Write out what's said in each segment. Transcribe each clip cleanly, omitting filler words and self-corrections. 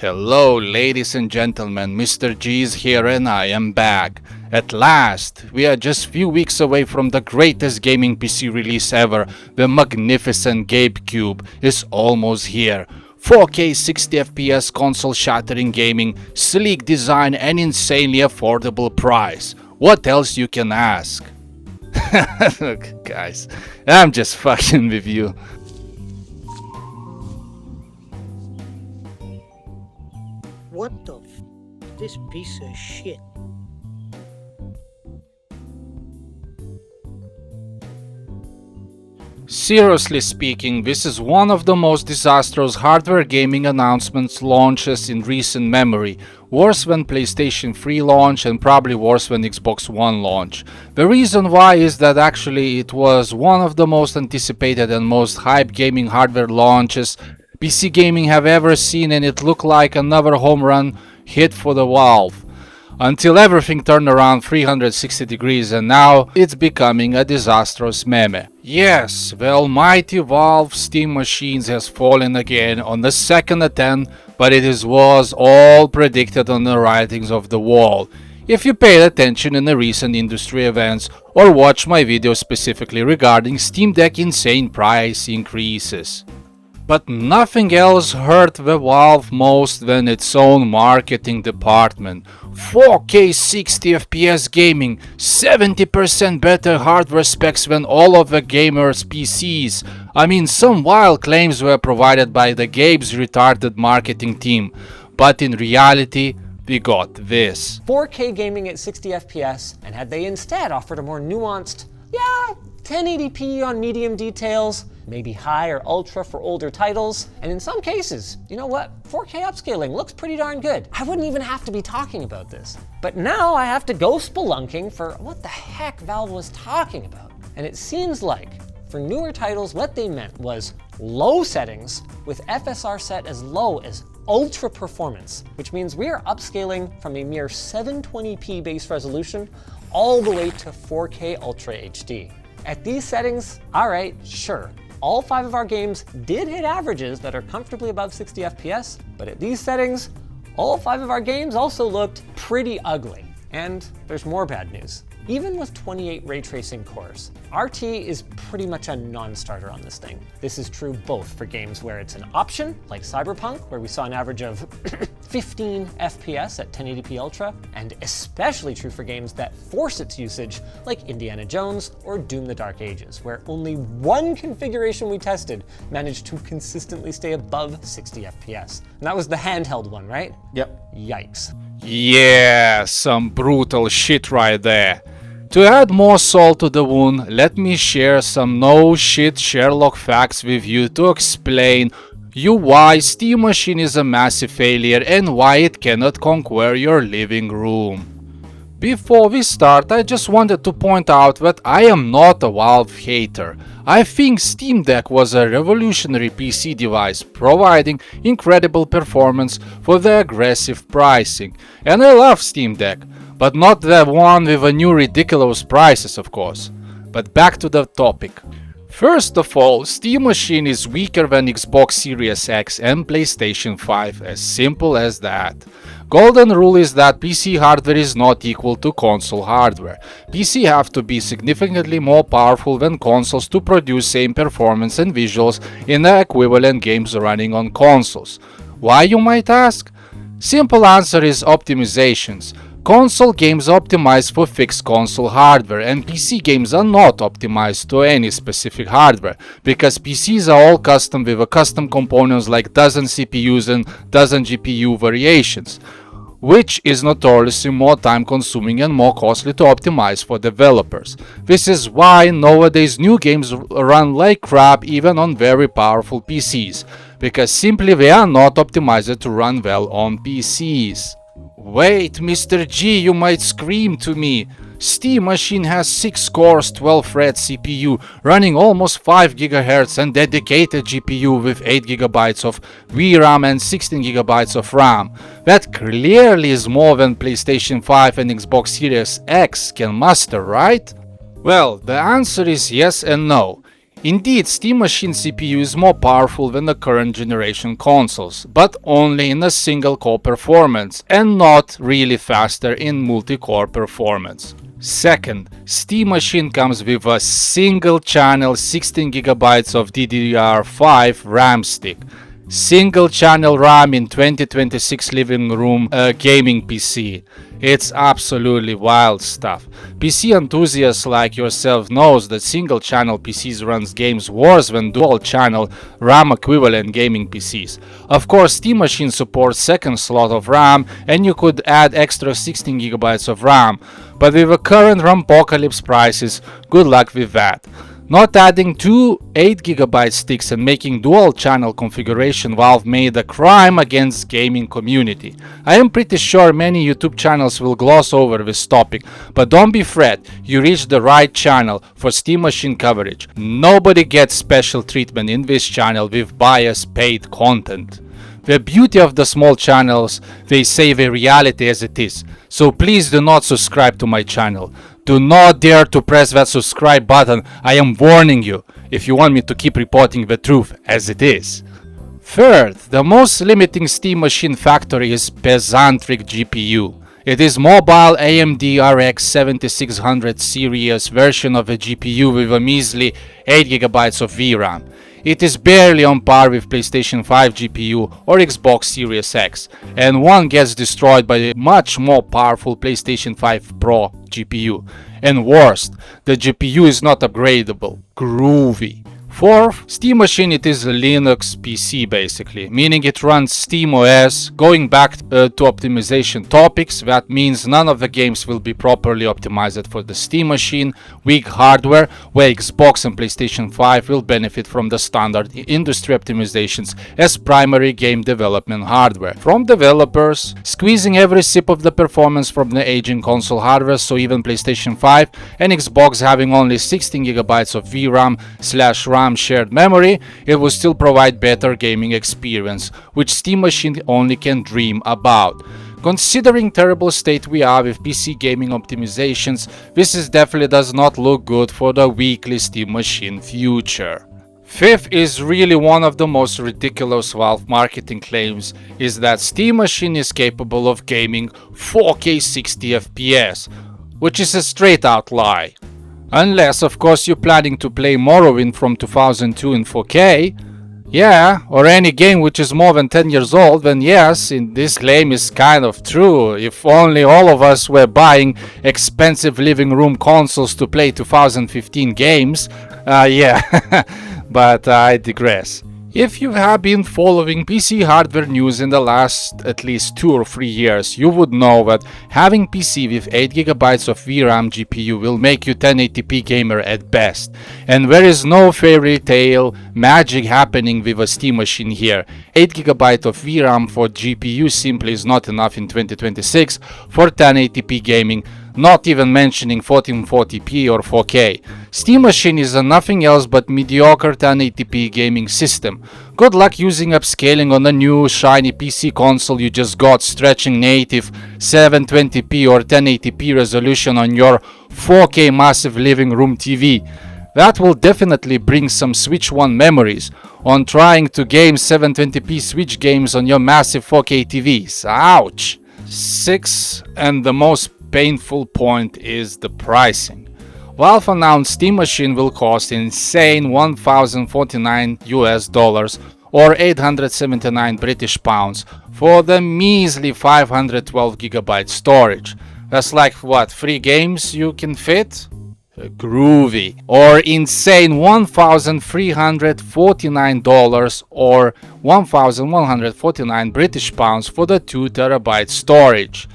Hello ladies and gentlemen, Mr. G is here and I am back. At last, we are just few weeks away from the greatest gaming PC release ever. The magnificent GameCube is almost here. 4K 60 FPS console shattering gaming, sleek design and insanely affordable price. What else you can ask? Look guys, I'm just fucking with you. What the this piece of shit? Seriously speaking, this is one of the most disastrous hardware gaming announcements launches in recent memory. Worse than PlayStation 3 launch and probably worse than Xbox One launch. The reason why is that actually it was one of the most anticipated and most hyped gaming hardware launches PC gaming have ever seen, and it looked like another home run hit for the Valve. Until everything turned around 360 degrees and now it's becoming a disastrous meme. Yes, the almighty Valve Steam machines has fallen again on the second attempt, but it was all predicted on the writings of the wall. If you paid attention in the recent industry events or watched my video specifically regarding Steam Deck insane price increases. But nothing else hurt the Valve most than its own marketing department. 4K 60 FPS gaming, 70% better hardware specs than all of the gamers' PCs. I mean, some wild claims were provided by the Gabe's retarded marketing team, but in reality, we got this. 4K gaming at 60 FPS, and had they instead offered a more nuanced, 1080p on medium details, maybe high or ultra for older titles, and in some cases, you know what, 4K upscaling looks pretty darn good. I wouldn't even have to be talking about this. But now I have to go spelunking for what the heck Valve was talking about. And it seems like, for newer titles, what they meant was low settings with FSR set as low as ultra performance, which means we are upscaling from a mere 720p base resolution all the way to 4K Ultra HD. At these settings, alright, sure, all 5 of our games did hit averages that are comfortably above 60 FPS, but at these settings, all 5 of our games also looked pretty ugly. And there's more bad news. Even with 28 ray tracing cores, RT is pretty much a non-starter on this thing. This is true both for games where it's an option, like Cyberpunk, where we saw an average of 15 FPS at 1080p Ultra, and especially true for games that force its usage, like Indiana Jones or Doom the Dark Ages, where only one configuration we tested managed to consistently stay above 60 FPS. And that was the handheld one, right? Yep. Yikes. Yeah, some brutal shit right there. To add more salt to the wound, let me share some no-shit Sherlock facts with you to explain you why Steam Machine is a massive failure and why it cannot conquer your living room. Before we start, I just wanted to point out that I am not a Valve hater. I think Steam Deck was a revolutionary PC device, providing incredible performance for the aggressive pricing. And I love Steam Deck, but not the one with the new ridiculous prices, of course. But back to the topic. First of all, Steam Machine is weaker than Xbox Series X and PlayStation 5, as simple as that. Golden rule is that PC hardware is not equal to console hardware. PC have to be significantly more powerful than consoles to produce same performance and visuals in the equivalent games running on consoles. Why, you might ask? Simple answer is optimizations. Console games optimize for fixed console hardware and PC games are not optimized to any specific hardware, because PCs are all custom with custom components like dozen CPUs and dozen GPU variations, which is notoriously more time consuming and more costly to optimize for developers. This is why nowadays new games run like crap even on very powerful PCs, because simply they are not optimized to run well on PCs. Wait, Mr. G, you might scream to me. Steam Machine has 6 cores, 12-thread CPU, running almost 5 GHz and dedicated GPU with 8 GB of VRAM and 16 GB of RAM. That clearly is more than PlayStation 5 and Xbox Series X can muster, right? Well, the answer is yes and no. Indeed, Steam Machine CPU is more powerful than the current generation consoles, but only in a single core performance and not really faster in multi-core performance. Second, Steam Machine comes with a single channel 16GB of DDR5 RAM stick. Single channel RAM in 2026 living room gaming PC. It's absolutely wild stuff. PC enthusiasts like yourself knows that single channel PCs runs games worse than dual channel RAM equivalent gaming PCs. Of course, Steam Machine supports second slot of RAM and you could add extra 16GB of RAM, but with the current RAMpocalypse prices, good luck with that. Not adding two 8GB sticks and making dual channel configuration Valve made a crime against gaming community. I am pretty sure many YouTube channels will gloss over this topic, but don't be afraid, you reached the right channel for Steam Machine coverage. Nobody gets special treatment in this channel with biased paid content. The beauty of the small channels, they say the reality as it is, so please do not subscribe to my channel. Do not dare to press that subscribe button, I am warning you, if you want me to keep reporting the truth as it is. Third, the most limiting Steam Machine factor is pesantic GPU. It is mobile AMD RX 7600 series version of a GPU with a measly 8GB of VRAM. It is barely on par with PlayStation 5 GPU or Xbox Series X, and one gets destroyed by the much more powerful PlayStation 5 Pro GPU. And worst, the GPU is not upgradable. Groovy. Fourth, Steam Machine, it is a Linux PC basically, meaning it runs SteamOS. Going back to optimization topics, that means none of the games will be properly optimized for the Steam Machine, weak hardware, where Xbox and PlayStation 5 will benefit from the standard industry optimizations as primary game development hardware. From developers, squeezing every sip of the performance from the aging console hardware, so even PlayStation 5 and Xbox having only 16GB of VRAM/RAM shared memory, it will still provide better gaming experience, which Steam Machine only can dream about. Considering terrible state we are with PC gaming optimizations, this is definitely does not look good for the weekly Steam Machine future. Fifth is really one of the most ridiculous Valve marketing claims, is that Steam Machine is capable of gaming 4K 60fps, which is a straight out lie. Unless, of course, you're planning to play Morrowind from 2002 in 4K, yeah, or any game which is more than 10 years old, then yes, this claim is kind of true. If only all of us were buying expensive living room consoles to play 2015 games, yeah, but I digress. If you have been following PC hardware news in the last at least 2 or 3 years, you would know that having PC with 8GB of VRAM GPU will make you 1080p gamer at best. And there is no fairy tale magic happening with a Steam Machine here. 8GB of VRAM for GPU simply is not enough in 2026 for 1080p gaming, not even mentioning 1440p or 4K. Steam Machine is nothing else but mediocre 1080p gaming system. Good luck using upscaling on a new shiny PC console you just got, stretching native 720p or 1080p resolution on your 4K massive living room TV. That will definitely bring some Switch 1 memories on trying to game 720p Switch games on your massive 4K TVs. Ouch! 6, and the most painful point, is the pricing. Valve announced Steam Machine will cost insane $1,049 or 879 British pounds for the measly 512GB storage. That's like what, 3 games you can fit? Groovy. Or insane $1,349 or 1,149 British pounds for the 2TB storage.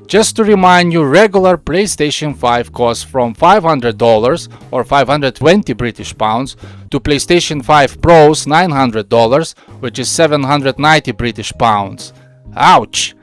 Just to remind you, regular PlayStation 5 costs from $500 or 520 British pounds to PlayStation 5 Pro's $900, which is 790 British pounds. Ouch!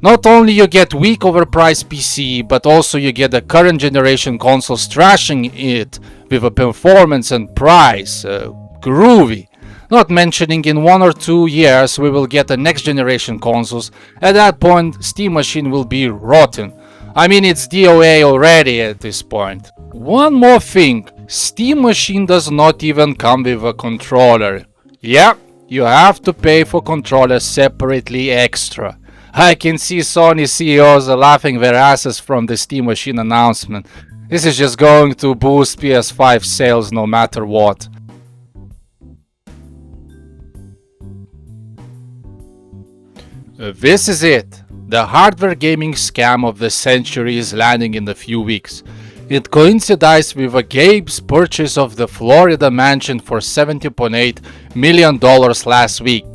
Not only you get weak overpriced PC, but also you get the current generation consoles trashing it with a performance and price. Groovy. Not mentioning in 1 or 2 years we will get the next generation consoles. At that point, Steam Machine will be rotten. I mean, it's DOA already at this point. One more thing, Steam Machine does not even come with a controller. Yeah, you have to pay for controllers separately extra. I can see Sony CEOs are laughing their asses from the Steam Machine announcement. This is just going to boost PS5 sales no matter what. This is it. The hardware gaming scam of the century is landing in a few weeks. It coincides with Gabe's purchase of the Florida mansion for $70.8 million last week.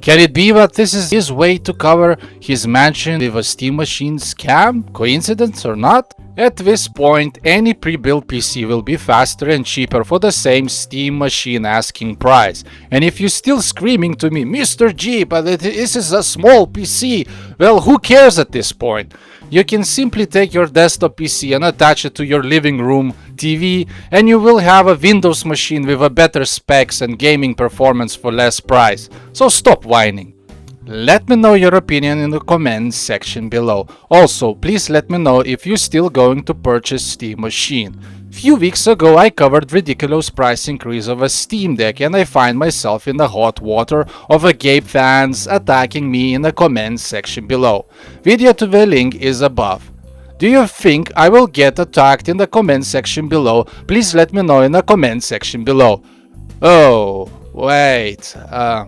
Can it be that this is his way to cover his mansion with a Steam Machine scam? Coincidence or not? At this point, any pre-built PC will be faster and cheaper for the same Steam Machine asking price. And if you're still screaming to me, Mr. G, but this is a small PC, well, who cares at this point? You can simply take your desktop PC and attach it to your living room TV, and you will have a Windows machine with a better specs and gaming performance for less price. So stop whining. Let me know your opinion in the comments section below. Also, please let me know if you're still going to purchase Steam Machine. Few weeks ago I covered ridiculous price increase of a Steam Deck, and I find myself in the hot water of Gabe fans attacking me in the comments section below. Video to the link is above. Do you think I will get attacked in the comment section below? Please let me know in the comment section below. Oh, wait,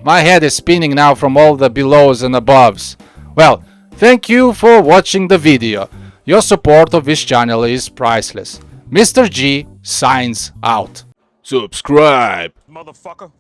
my head is spinning now from all the belows and aboves. Well, thank you for watching the video. Your support of this channel is priceless. Mr. G signs out. Subscribe. Motherfucker.